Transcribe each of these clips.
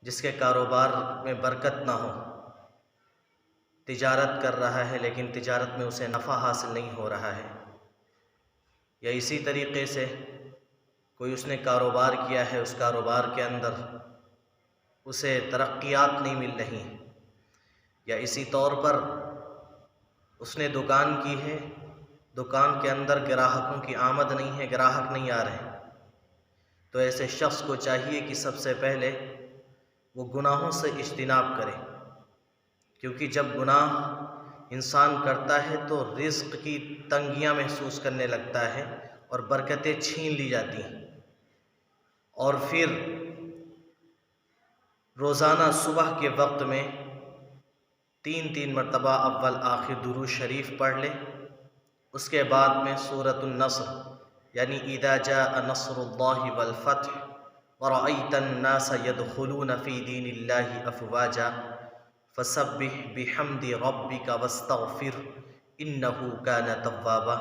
جس کے کاروبار میں برکت نہ ہو، تجارت کر رہا ہے لیکن تجارت میں اسے نفع حاصل نہیں ہو رہا ہے، یا اسی طریقے سے کوئی اس نے کاروبار کیا ہے، اس کاروبار کے اندر اسے ترقیات نہیں مل رہی، یا اسی طور پر اس نے دکان کی ہے، دکان کے اندر گراہکوں کی آمد نہیں ہے، گراہک نہیں آ رہے، تو ایسے شخص کو چاہیے کہ سب سے پہلے وہ گناہوں سے اجتناب کرے، کیونکہ جب گناہ انسان کرتا ہے تو رزق کی تنگیاں محسوس کرنے لگتا ہے اور برکتیں چھین لی جاتی ہیں، اور پھر روزانہ صبح کے وقت میں 3 مرتبہ اول آخر درود شریف پڑھ لے، اس کے بعد میں سورۃ النصر یعنی اذا جاء نصر اللہ والفتح ورأیت الناس يدخلون فی دین اللہ افواجا فسبح بحمد ربک واستغفر انہ کان توابا،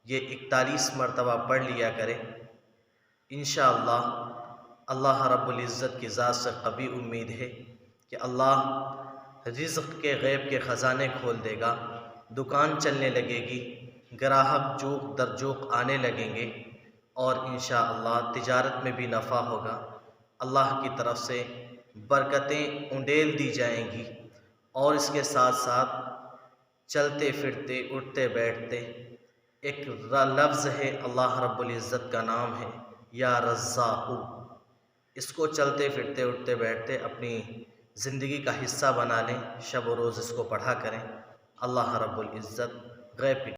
یہ 41 مرتبہ پڑھ لیا کرے۔ انشاءاللہ اللہ رب العزت کی ذات سے قوی امید ہے کہ اللہ رزق کے غیب کے خزانے کھول دے گا، دکان چلنے لگے گی، گراہک جوق در جوق آنے لگیں گے، اور انشاءاللہ تجارت میں بھی نفع ہوگا، اللہ کی طرف سے برکتیں انڈیل دی جائیں گی، اور اس کے ساتھ ساتھ چلتے پھرتے اٹھتے بیٹھتے ایک لفظ ہے، اللہ رب العزت کا نام ہے یا رزاق، اس کو چلتے پھرتے اٹھتے بیٹھتے اپنی زندگی کا حصہ بنا لیں، شب و روز اس کو پڑھا کریں۔ اللہ رب العزت غیب